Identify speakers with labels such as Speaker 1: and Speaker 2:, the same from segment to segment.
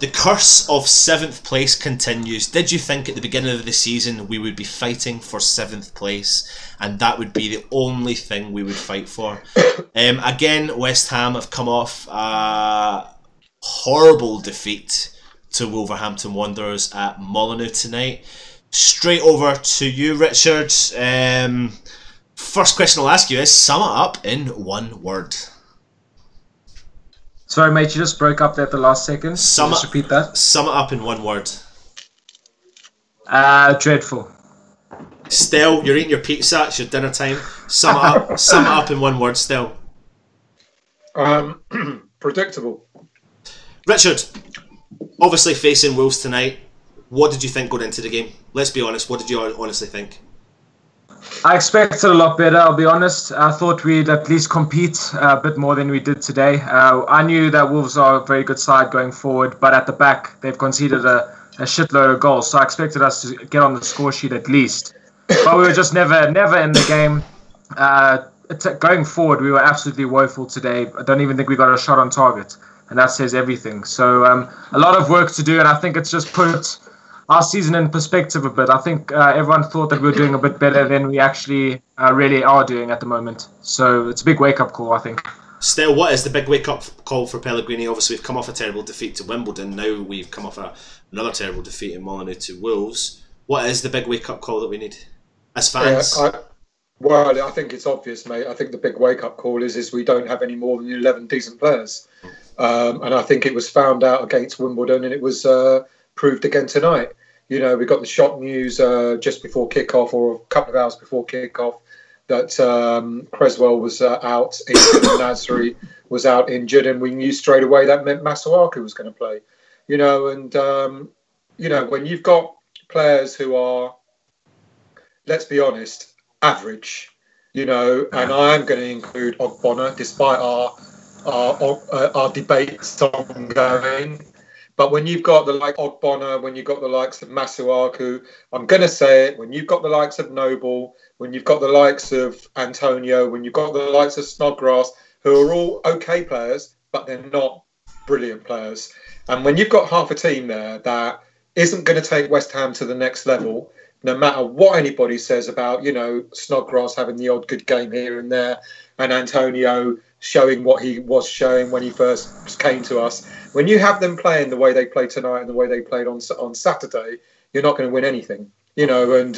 Speaker 1: The curse of 7th place continues. Did you think at the beginning of the season we would be fighting for 7th place and that would be the only thing we would fight for? Again, West Ham have come off a horrible defeat to Wolverhampton Wanderers at Molyneux tonight. Straight over to you, Richard. First question I'll ask you is, sum it up in one word.
Speaker 2: Sorry, mate, you just broke up there at the last second. Just repeat that.
Speaker 1: Sum it up in one word.
Speaker 2: Dreadful.
Speaker 1: Stel, you're eating your pizza. It's your dinner time. Sum it up. Sum it up in one word, Stel.
Speaker 3: Predictable.
Speaker 1: Richard, obviously facing Wolves tonight. What did you think going into the game? Let's be honest. What did you honestly think?
Speaker 2: I expected a lot better, I'll be honest. I thought we'd at least compete a bit more than we did today. I knew that Wolves are a very good side going forward, but at the back, they've conceded a shitload of goals. So I expected us to get on the score sheet at least. But we were just never in the game. Going forward, we were absolutely woeful today. I don't even think we got a shot on target. And that says everything. So a lot of work to do, and I think it's just put our season in perspective a bit. I think everyone thought that we were doing a bit better than we actually really are doing at the moment. So it's a big wake-up call, I think.
Speaker 1: Still, what is the big wake-up call for Pellegrini? Obviously, we've come off a terrible defeat to Wimbledon. Now we've come off another terrible defeat in Molyneux to Wolves. What is the big wake-up call that we need as fans?
Speaker 3: Well, I think it's obvious, mate. I think the big wake-up call is we don't have any more than 11 decent players. And I think it was found out against Wimbledon, and it was proved again tonight. You know, we got the shock news just before kick-off, or a couple of hours before kick-off, that Creswell was out injured and Nasri was out injured, and we knew straight away that meant Masuaku was going to play. You know, and, you know, when you've got players who are, let's be honest, average, you know, and I am going to include Ogbonna, despite our debates ongoing. But when you've got the like Ogbonna, when you've got the likes of Masuaku, I'm going to say it, when you've got the likes of Noble, when you've got the likes of Antonio, when you've got the likes of Snodgrass, who are all okay players, but they're not brilliant players. And when you've got half a team there that isn't going to take West Ham to the next level, no matter what anybody says about, you know, Snodgrass having the odd good game here and there, and Antonio showing what he was showing when he first came to us. When you have them playing the way they played tonight and the way they played on Saturday, you're not going to win anything, you know, and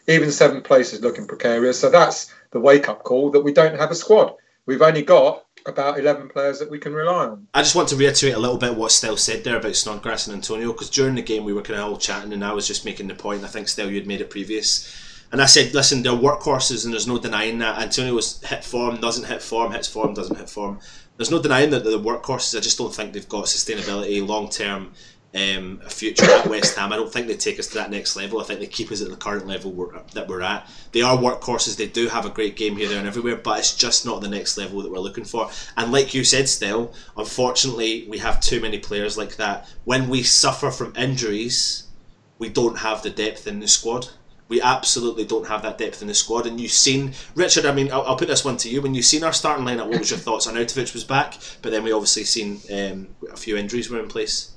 Speaker 3: even 7th place is looking precarious. So that's the wake-up call, that we don't have a squad. We've only got about 11 players that we can rely on.
Speaker 1: I just want to reiterate a little bit what Stel said there about Snodgrass and Antonio, because during the game we were kind of all chatting and I was just making the point. I think, Stel, you had made it previous. And I said, listen, they're workhorses and there's no denying that. Antonio was hit form, doesn't hit form, hits form, doesn't hit form. There's no denying that they're workhorses. I just don't think they've got sustainability, long-term future at West Ham. I don't think they take us to that next level. I think they keep us at the current level that we're at. They are workhorses. They do have a great game here, there and everywhere, but it's just not the next level that we're looking for. And like you said, Stel, unfortunately, we have too many players like that. When we suffer from injuries, we don't have the depth in the squad. We absolutely don't have that depth in the squad. And you've seen, Richard, I mean, I'll put this one to you. When you've seen our starting lineup, what was your thoughts? Arnautovic was back, but then we obviously seen a few injuries were in place.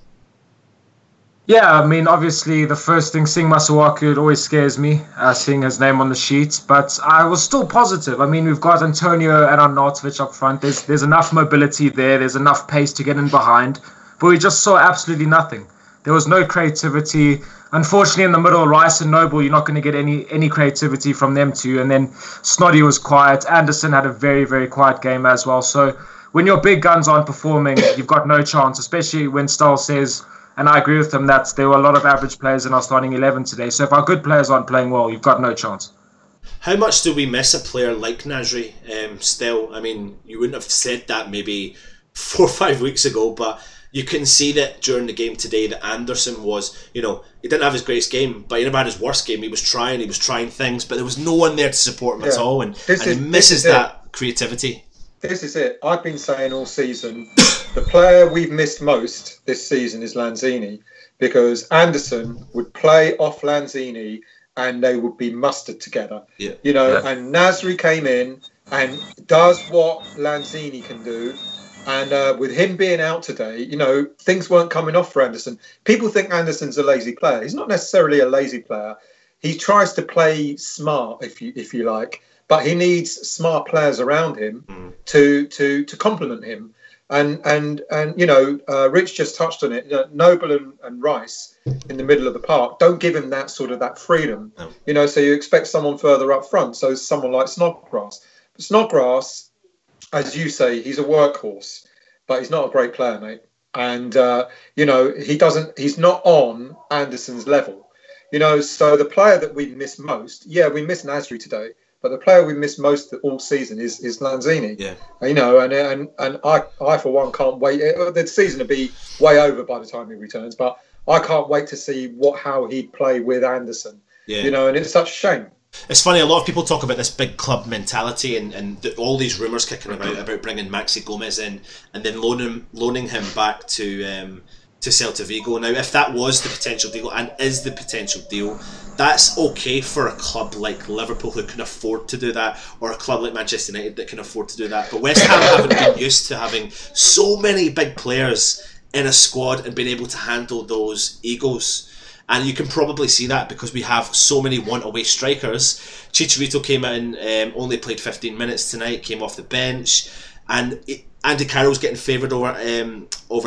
Speaker 2: Yeah, I mean, obviously the first thing, seeing Masuaku, it always scares me, seeing his name on the sheet. But I was still positive. I mean, we've got Antonio and Arnautovic up front. There's enough mobility there. There's enough pace to get in behind. But we just saw absolutely nothing. There was no creativity. Unfortunately, in the middle, Rice and Noble, you're not going to get any creativity from them two. And then Snoddy was quiet. Anderson had a very, very quiet game as well. So when your big guns aren't performing, you've got no chance, especially when Stahl says, and I agree with him, that there were a lot of average players in our starting 11 today. So if our good players aren't playing well, you've got no chance.
Speaker 1: How much do we miss a player like Nasri still? I mean, you wouldn't have said that maybe 4 or 5 weeks ago, but you can see that during the game today that Anderson was, you know, he didn't have his greatest game, but he never had his worst game. He was trying things, but there was no one there to support him at all, and he misses that creativity.
Speaker 3: This is it. I've been saying all season, the player we've missed most this season is Lanzini, because Anderson would play off Lanzini and they would be mustered together.
Speaker 1: Yeah.
Speaker 3: You know, and Nasri came in and does what Lanzini can do, And with him being out today, you know, things weren't coming off for Anderson. People think Anderson's a lazy player. He's not necessarily a lazy player. He tries to play smart, if you like, but he needs smart players around him to complement him. And you know, Rich just touched on it. You know, Noble and Rice in the middle of the park don't give him that freedom. No. You know, so you expect someone further up front. So someone like Snodgrass. But Snodgrass, as you say, he's a workhorse, but he's not a great player, mate. And you know, he's not on Anderson's level. You know, so the player that we miss most, we miss Nasri today, but the player we miss most all season is Lanzini.
Speaker 1: Yeah.
Speaker 3: You know, and I for one can't wait. The season will be way over by the time he returns, but I can't wait to see how he'd play with Anderson. Yeah. You know, and it's such a shame.
Speaker 1: It's funny, a lot of people talk about this big club mentality and all these rumours kicking about bringing Maxi Gomez in and then loaning him back to Celta Vigo. Now, if that was the potential deal and is the potential deal, that's okay for a club like Liverpool who can afford to do that, or a club like Manchester United that can afford to do that. But West Ham haven't been used to having so many big players in a squad and being able to handle those egos. And you can probably see that because we have so many want-away strikers. Chicharito came in, only played 15 minutes tonight, came off the bench, and Andy Carroll's getting favoured over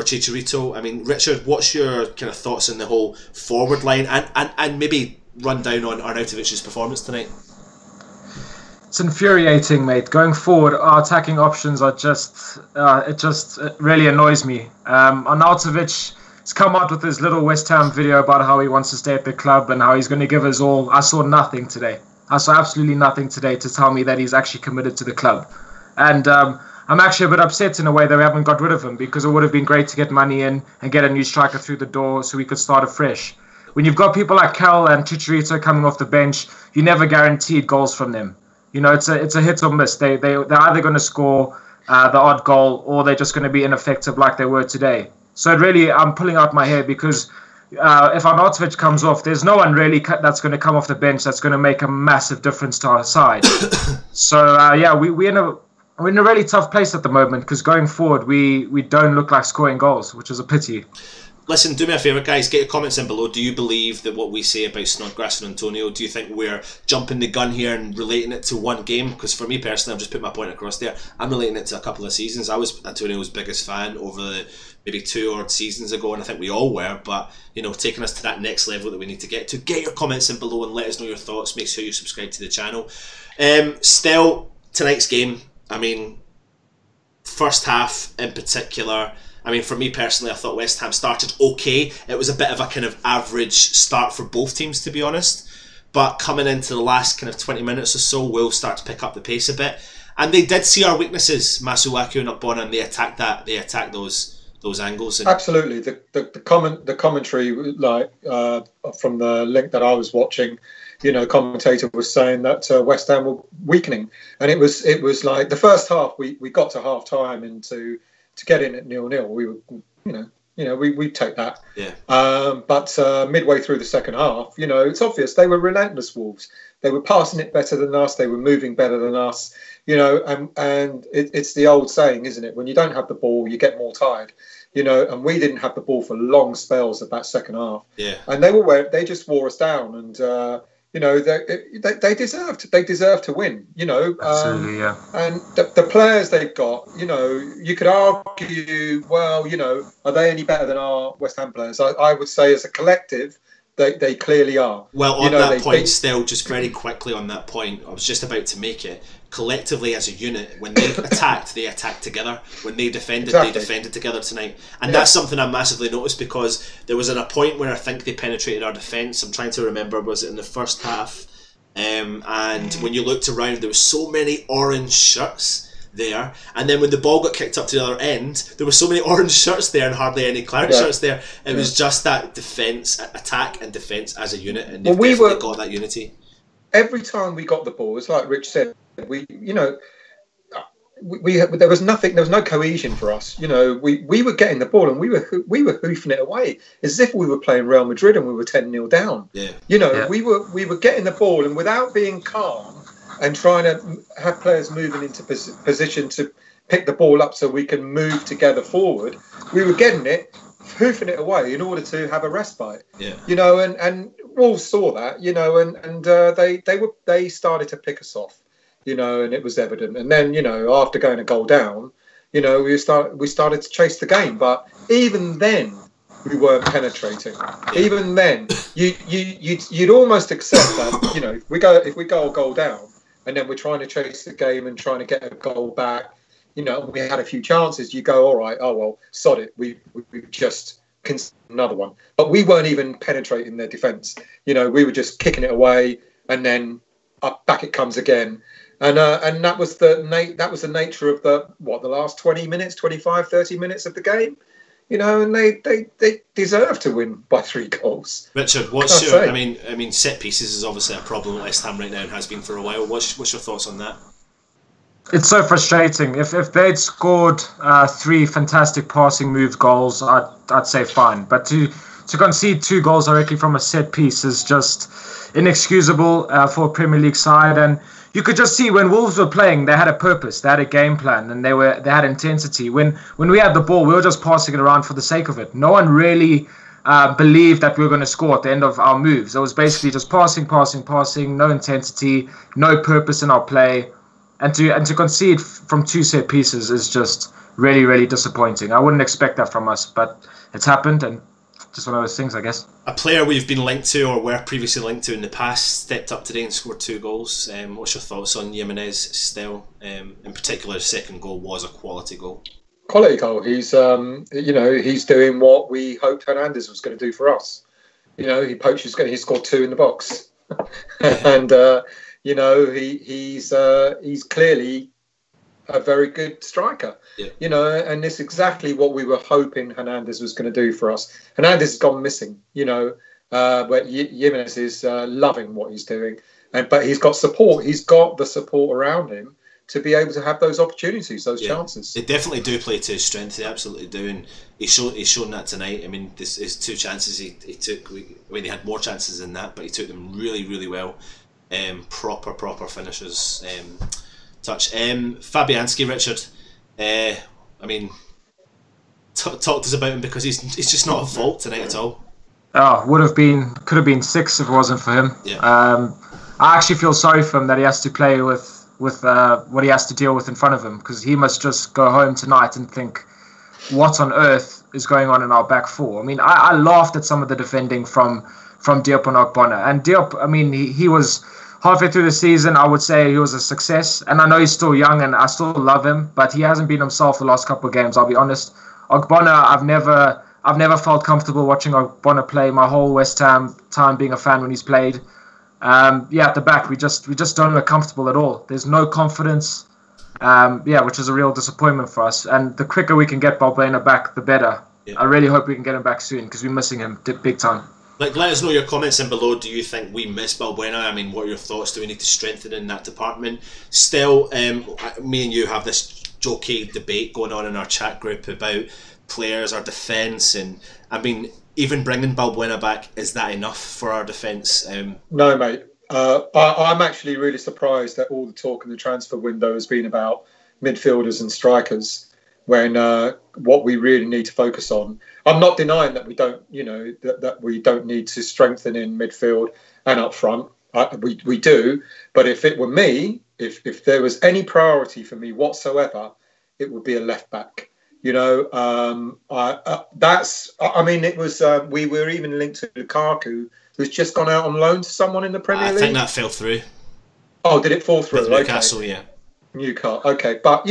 Speaker 1: Chicharito. I mean, Richard, what's your kind of thoughts on the whole forward line and maybe run down on Arnautovic's performance tonight?
Speaker 2: It's infuriating, mate. Going forward, our attacking options are it really annoys me. Arnautovic has come out with his little West Ham video about how he wants to stay at the club and how he's going to give us all. I saw nothing today. I saw absolutely nothing today to tell me that he's actually committed to the club. And I'm actually a bit upset in a way that we haven't got rid of him, because it would have been great to get money in and get a new striker through the door so we could start afresh. When you've got people like Cal and Chicharito coming off the bench, you never guaranteed goals from them. You know, it's a hit or miss. They're either going to score the odd goal or they're just going to be ineffective like they were today. So it really, I'm pulling out my hair because if Arnautovic comes off, there's no one really that's going to come off the bench that's going to make a massive difference to our side. So we're in a really tough place at the moment because going forward, we don't look like scoring goals, which is a pity.
Speaker 1: Listen, do me a favour, guys, get your comments in below. Do you believe that what we say about Snodgrass and Antonio, do you think we're jumping the gun here and relating it to one game? Because for me personally, I've just put my point across there. I'm relating it to a couple of seasons. I was Antonio's biggest fan over the maybe 2 odd seasons ago, and I think we all were. But, you know, taking us to that next level that we need to get to. Get your comments in below and let us know your thoughts. Make sure you subscribe to the channel. Still, tonight's game, I mean, first half in particular, I mean, for me personally, I thought West Ham started okay. It was a bit of a kind of average start for both teams, to be honest. But coming into the last kind of 20 minutes or so, we'll start to pick up the pace a bit. And they did see our weaknesses, Masuaku and Okpona, and they attacked that. They attacked those angles. And
Speaker 3: absolutely, the commentary, like from the link that I was watching, you know, commentator was saying that West Ham were weakening, and it was like the first half we got to half time and to get in at 0-0, we were we take that.
Speaker 1: Yeah.
Speaker 3: But midway through the second half, you know, it's obvious they were relentless Wolves. They were passing it better than us. They were moving better than us. You know, and it's the old saying, isn't it? When you don't have the ball, you get more tired. You know, and we didn't have the ball for long spells of that second half.
Speaker 1: Yeah.
Speaker 3: And they just wore us down, and you know, they deserved to win. You know,
Speaker 2: absolutely, yeah.
Speaker 3: And the players they've got, you know, you could argue, well, you know, are they any better than our West Ham players? I would say, as a collective, they clearly are.
Speaker 1: Well, on that point, still, just very quickly on that point, I was just about to make it. Collectively as a unit, when they attacked together. When they defended, They defended together tonight. And that's something I massively noticed, because there was a point where I think they penetrated our defence. I'm trying to remember, was it in the first half? And when you looked around, there were so many orange shirts there, and then when the ball got kicked up to the other end, there were so many orange shirts there and hardly any Clark shirts there. It was just that defence, attack and defence as a unit, and they've definitely got that unity.
Speaker 3: Every time we got the ball, it's like Rich said, there was nothing, there was no cohesion for us. You know, we were getting the ball and we were hoofing it away as if we were playing Real Madrid and we were 10-0 down.
Speaker 1: Yeah.
Speaker 3: You know, we were getting the ball, and without being calm and trying to have players moving into position to pick the ball up so we can move together forward. We were getting it, hoofing it away in order to have a respite.
Speaker 1: Yeah.
Speaker 3: You know, and Wolves saw that, you know, and they started to pick us off, you know, and it was evident. And then, you know, after going a goal down, you know, we started to chase the game. But even then, we weren't penetrating. Even then, you'd almost accept that, you know, if we go a goal down and then we're trying to chase the game and trying to get a goal back, you know, we had a few chances. You go, all right, oh well, sod it. We just conceded another one. But we weren't even penetrating their defence. You know, we were just kicking it away and then back it comes again. And that was the nature of the last 20 minutes, 25, 30 minutes of the game. You know, and they deserve to win by 3 goals.
Speaker 1: Richard, what's your? I mean, set pieces is obviously a problem at West Ham right now and has been for a while. What's your thoughts on that?
Speaker 2: It's so frustrating. If they'd scored 3 fantastic passing moves goals, I'd say fine. But to concede 2 goals directly from a set piece is just inexcusable for a Premier League side. And you could just see when Wolves were playing, they had a purpose, they had a game plan, and they had intensity. When we had the ball, we were just passing it around for the sake of it. No one really believed that we were going to score at the end of our moves. It was basically just passing, no intensity, no purpose in our play. And to concede from 2 set pieces is just really, really disappointing. I wouldn't expect that from us, but it's happened, and just one of those things, I guess.
Speaker 1: A player we've been linked to or were previously linked to in the past stepped up today and scored 2 goals. What's your thoughts on Jiminez still? In particular, his second goal was a quality goal.
Speaker 3: Quality goal. He's he's doing what we hoped Hernandez was going to do for us. You know, he scored 2 in the box, and you know he's clearly a very good striker.
Speaker 1: Yeah.
Speaker 3: You know, and it's exactly what we were hoping Hernandez was going to do for us. Hernandez has gone missing, you know, but Jimenez is loving what he's doing. But he's got support. He's got the support around him to be able to have those opportunities, those chances.
Speaker 1: They definitely do play to his strength. They absolutely do. And he's shown that tonight. I mean, his 2 chances he took, he had more chances than that, but he took them really, really well. Proper finishes. Touch. Fabianski, Richard. I mean, talk to us about him because he's just not at fault tonight at all.
Speaker 2: Oh, could have been 6 if it wasn't for him.
Speaker 1: Yeah.
Speaker 2: I actually feel sorry for him that he has to play with what he has to deal with in front of him, because he must just go home tonight and think, what on earth is going on in our back 4? I mean, I laughed at some of the defending from Diop and Ogbonna. And Diop, I mean, he was halfway through the season, I would say he was a success. And I know he's still young and I still love him, but he hasn't been himself the last couple of games, I'll be honest. Ogbonna, I've never felt comfortable watching Ogbonna play my whole West Ham time being a fan when he's played. At the back, we just don't look comfortable at all. There's no confidence, which is a real disappointment for us. And the quicker we can get Balbuena back, the better. Yeah. I really hope we can get him back soon because we're missing him big time.
Speaker 1: Like, let us know your comments in below. Do you think we miss Balbuena? I mean, what are your thoughts? Do we need to strengthen in that department? Still, me and you have this jokey debate going on in our chat group about players, our defence, and I mean, even bringing Balbuena back, is that enough for our defence?
Speaker 3: No, mate. I'm actually really surprised that all the talk in the transfer window has been about midfielders and strikers, when what we really need to focus on. I'm not denying that we don't, that we don't need to strengthen in midfield and up front. We do, but if it were me, if there was any priority for me whatsoever, it would be a left back. We were even linked to Lukaku, who's just gone out on loan to someone in the Premier League.
Speaker 1: I think that fell through.
Speaker 3: Oh, did it fall through?
Speaker 1: With Newcastle, okay. Yeah.
Speaker 3: Newcastle, okay. But,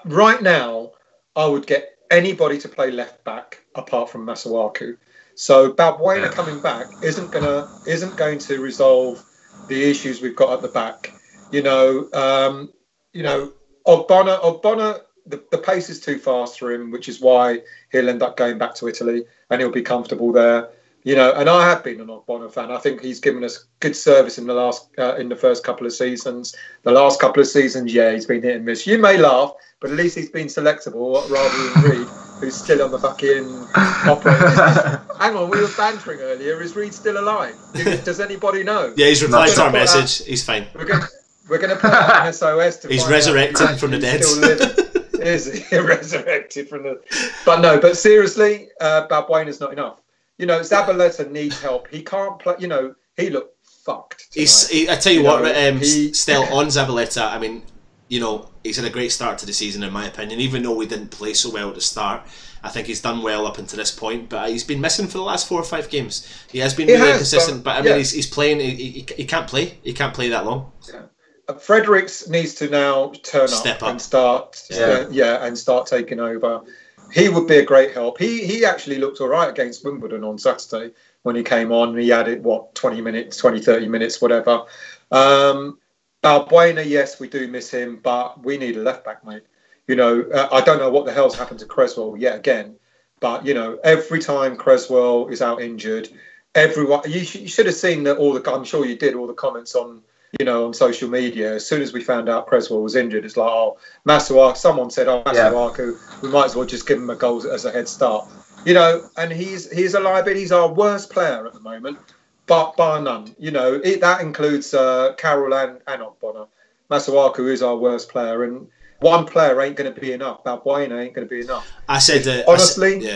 Speaker 3: right now, I would get anybody to play left back apart from Masuaku. So Balbuena coming back isn't going to resolve the issues we've got at the back. Ogbonna, the pace is too fast for him, which is why he'll end up going back to Italy and he'll be comfortable there. And I have been an Ogbonna fan. I think he's given us good service in the first couple of seasons. The last couple of seasons, he's been hit and miss. You may laugh, but at least he's been selectable rather than Reed, who's still on the fucking operator. Hang on, we were bantering earlier. Is Reed still alive? Does anybody know?
Speaker 1: Yeah, he's replied to our message. He's fine.
Speaker 3: We're going to put an SOS to.
Speaker 1: He's resurrected from the dead.
Speaker 3: Is he resurrected from the? But seriously, Balbuena's not enough. You know, Zabaleta needs help. He can't play. You know, he looked fucked.
Speaker 1: I tell you what, still on Zabaleta. I mean, you know, he's had a great start to the season, in my opinion. Even though we didn't play so well at the start, I think he's done well up until this point. But he's been missing for the last 4 or 5 games. He has been really consistent, but I mean, he's playing. He can't play. He can't play that long.
Speaker 3: Yeah. Fredericks needs to now step up and start. And start taking over. He would be a great help. He actually looked all right against Wimbledon on Saturday when he came on. He added 30 minutes, whatever. Balbuena, yes, we do miss him, but we need a left back, mate. You know, I don't know what the hell's happened to Creswell yet again, but you know, every time Creswell is out injured, everyone you should have seen that I'm sure you did, all the comments on social media. As soon as we found out Creswell was injured, it's like, oh, Masuaku. Someone said, oh, Masuaku, we might as well just give him a goal as a head start. You know, and he's a liability. He's our worst player at the moment, but bar none. You know, that includes Carroll and Ogbonna. Masuaku is our worst player, and one player ain't going to be enough. Balbuena ain't going to be enough.
Speaker 1: I said
Speaker 3: honestly,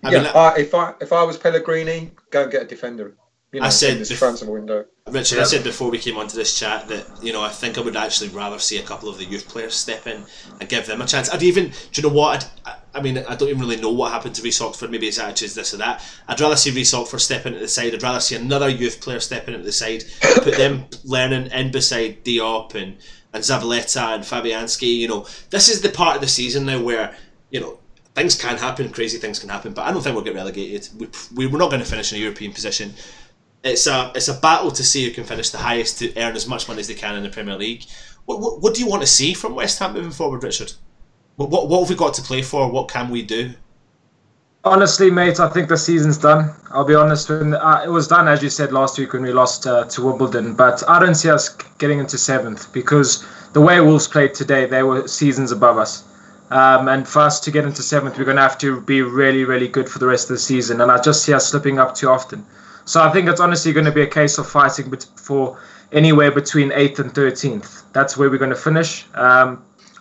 Speaker 1: if
Speaker 3: I was Pellegrini, go and get a defender. You know,
Speaker 1: I said
Speaker 3: in this transfer window.
Speaker 1: Richard, I said before we came onto this chat that, you know, I think I would actually rather see a couple of the youth players step in and give them a chance. Do you know what? I mean, I don't even really know what happened to Reece Oxford. Maybe his attitude's this or that. I'd rather see Reece Oxford step into the side. I'd rather see another youth player step into the side, put them learning in beside Diop and Zabaleta and Fabianski. You know, this is the part of the season now where, you know, things can happen, crazy things can happen, but I don't think we'll get relegated. We're not going to finish in a European position. It's a battle to see who can finish the highest to earn as much money as they can in the Premier League. What do you want to see from West Ham moving forward, Richard? What have we got to play for? What can we do?
Speaker 2: Honestly, mate, I think the season's done. I'll be honest. It was done, as you said, last week when we lost to Wimbledon. But I don't see us getting into 7th because the way Wolves played today, they were seasons above us. And for us to get into 7th, we're going to have to be really, really good for the rest of the season. And I just see us slipping up too often. So I think it's honestly going to be a case of fighting for anywhere between 8th and 13th. That's where we're going to finish.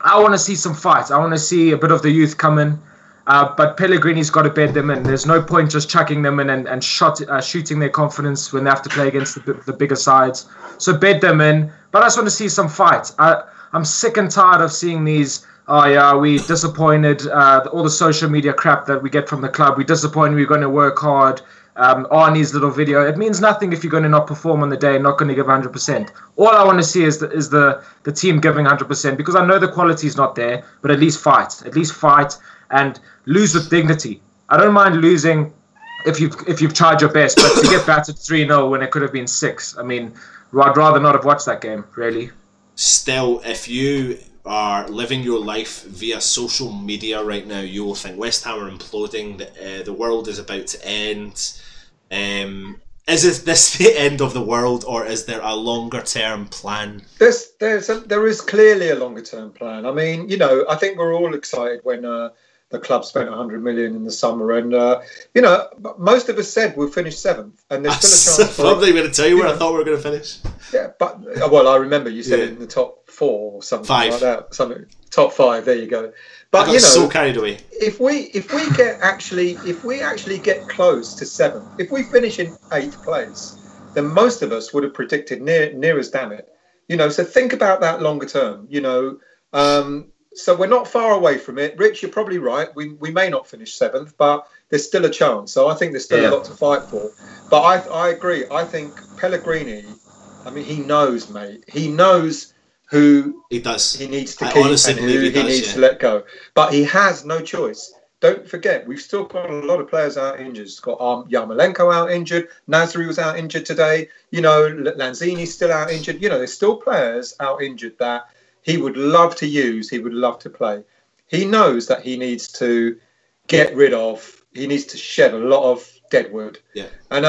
Speaker 2: I want to see some fights. I want to see a bit of the youth come in. But Pellegrini's got to bed them in. There's no point just chucking them in and shooting their confidence when they have to play against the bigger sides. So bed them in. But I just want to see some fights. I'm sick and tired of seeing these... Oh yeah, we disappointed. All the social media crap that we get from the club. We're disappointed. We're going to work hard. Arnie's little video. It means nothing if you're going to not perform on the day and not going to give 100%. All I want to see is the team giving 100% because I know the quality is not there, but at least fight. At least fight and lose with dignity. I don't mind losing if you've tried your best, but to get battered 3-0 when it could have been 6. I mean, I'd rather not have watched that game, really.
Speaker 1: Still, if you are living your life via social media right now, you will think West Ham are imploding, the world is about to end. Is this the end of the world, or is there a longer term plan?
Speaker 3: There is clearly a longer term plan. I mean, you know, I think we're all excited when the club spent 100 million in the summer, and you know, most of us said we'll finish 7th, and there's still a chance.
Speaker 1: I'm probably going to tell you where I thought we were going to finish.
Speaker 3: Yeah, but well, I remember you said it in the top 4 or something
Speaker 1: 5.
Speaker 3: like that. Something top 5. There you go. But
Speaker 1: I got so carried away.
Speaker 3: If we actually get close to 7th, if we finish in 8th place, then most of us would have predicted near as damn it. You know, so think about that longer term. You know. So we're not far away from it. Rich, you're probably right. We may not finish 7th, but there's still a chance. So I think there's still a lot to fight for. But I agree. I think Pellegrini, I mean, he knows, mate. He knows who
Speaker 1: he needs
Speaker 3: to keep and who he needs to let go. But he has no choice. Don't forget, we've still got a lot of players out injured. We've got Yarmolenko out injured. Nasri was out injured today. You know, Lanzini's still out injured. You know, there's still players out injured that he would love to use, he would love to play. He knows that he needs to get rid of, he needs to shed a lot of deadwood.
Speaker 1: Yeah.
Speaker 3: And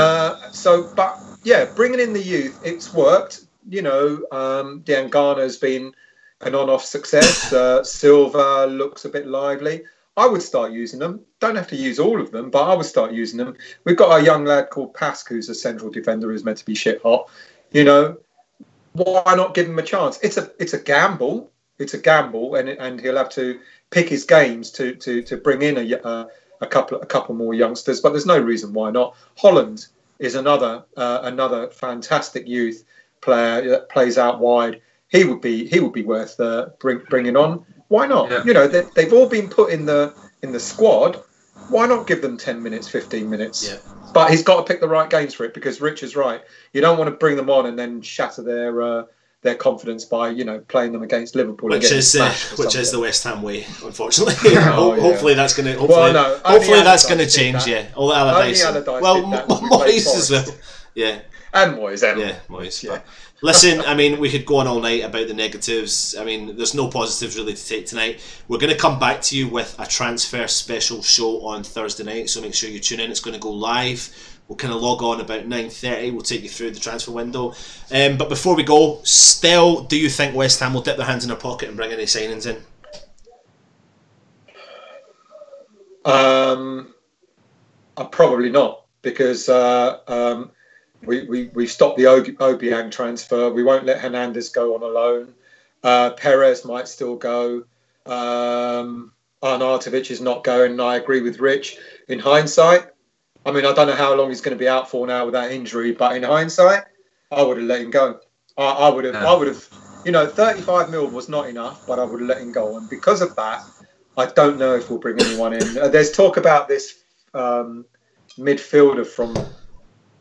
Speaker 3: bringing in the youth, it's worked. You know, Diangana's been an on-off success. Silva looks a bit lively. I would start using them. Don't have to use all of them, but I would start using them. We've got a young lad called Pask, who's a central defender, who's meant to be shit hot. You know, why not give him a chance? It's a gamble. It's a gamble, and he'll have to pick his games to bring in a couple more youngsters. But there's no reason why not. Holland is another fantastic youth player that plays out wide. He would be worth bringing on. Why not? Yeah. You know, they've all been put in the squad. Why not give them 10 minutes, 15 minutes? Yeah. But he's got to pick the right games for it, because Rich is right. You don't want to bring them on and then shatter their confidence by, you know, playing them against Liverpool.
Speaker 1: Which is the West Ham way, unfortunately. Hopefully that's going to that's going to change. Yeah, all the Allardyce. Moyes as well. Yeah,
Speaker 3: and Moyes.
Speaker 1: Yeah, Moyes. Yeah. Listen, I mean, we could go on all night about the negatives. I mean, there's no positives really to take tonight. We're going to come back to you with a transfer special show on Thursday night, so make sure you tune in. It's going to go live. We'll kind of log on about 9:30. We'll take you through the transfer window. But before we go, Stel, do you think West Ham will dip their hands in their pocket and bring any signings in?
Speaker 3: Probably not, because we stopped the Obiang transfer. We won't let Hernandez go on a loan. Perez might still go. Arnautovic is not going. And I agree with Rich. In hindsight, I mean, I don't know how long he's going to be out for now with that injury, but in hindsight, I would have let him go. I would have, you know, 35 mil was not enough, but I would have let him go. And because of that, I don't know if we'll bring anyone in. There's talk about this midfielder from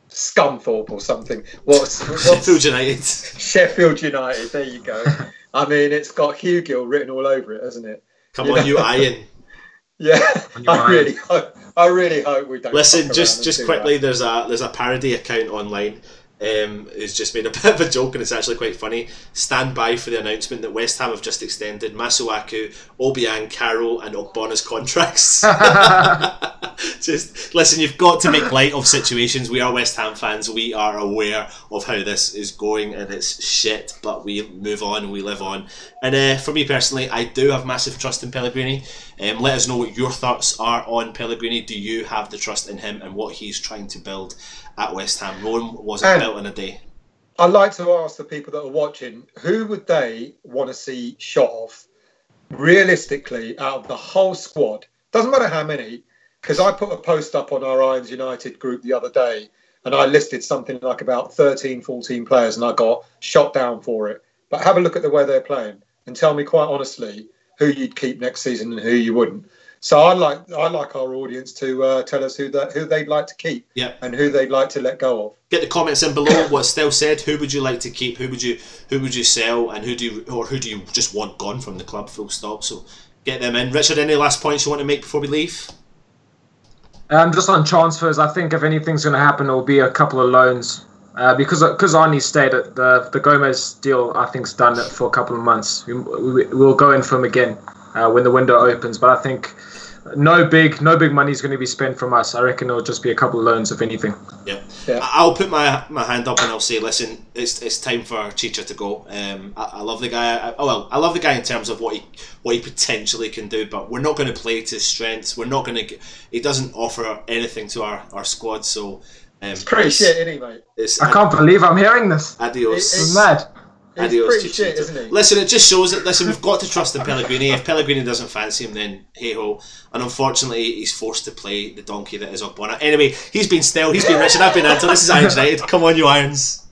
Speaker 3: Scunthorpe or something.
Speaker 1: Sheffield United.
Speaker 3: Sheffield United, there you go. I mean, it's got Hugh Gill written all over it, hasn't it?
Speaker 1: Come on, you Iron.
Speaker 3: Yeah, I really hope we don't.
Speaker 1: Listen, just quickly, there's a parody account online who's just made a bit of a joke, and it's actually quite funny. Stand by for the announcement that West Ham have just extended Masuaku, Obiang, Carroll and Ogbona's contracts. Just listen, you've got to make light of situations. We are West Ham fans. We are aware of how this is going, and it's shit, but we move on, we live on. And for me personally, I do have massive trust in Pellegrini. Let us know what your thoughts are on Pellegrini. Do you have the trust in him and what he's trying to build at West Ham? Rome wasn't built in a day.
Speaker 3: I'd like to ask the people that are watching, who would they want to see shot off realistically out of the whole squad? Doesn't matter how many, because I put a post up on our Irons United group the other day and I listed something like about 13, 14 players and I got shot down for it. But have a look at the way they're playing and tell me quite honestly who you'd keep next season and who you wouldn't. So I like our audience to tell us who they'd like to keep, and who they'd like to let go of.
Speaker 1: Get the comments in below. What Stel said. Who would you like to keep? Who would you sell? And who do you just want gone from the club? Full stop. So get them in. Richard, any last points you want to make before we leave?
Speaker 2: Just on transfers, I think if anything's going to happen, it will be a couple of loans. Because Arnie stayed at the Gomez deal, I think, is done for a couple of months. We'll go in for him again when the window opens. But I think no big money is going to be spent from us. I reckon it'll just be a couple of loans, if anything.
Speaker 1: Yeah. I'll put my hand up and I'll say, listen, it's time for Chicha to go. I love the guy. I love the guy in terms of what he potentially can do, but we're not going to play to his strengths. We're not going to. He doesn't offer anything to our squad. So.
Speaker 3: It's pretty shit, isn't he, mate?
Speaker 2: I can't believe I'm hearing this.
Speaker 1: Adios.
Speaker 2: It's mad.
Speaker 3: Adios, pretty shit, isn't he?
Speaker 1: Listen, it just shows that. Listen, we've got to trust in Pellegrini. If Pellegrini doesn't fancy him, then hey ho. And unfortunately, he's forced to play the donkey that is Ogbonna. Anyway, he's been Stel, he's been Richard, I've been Anton. This is Irons United. Come on, you Irons.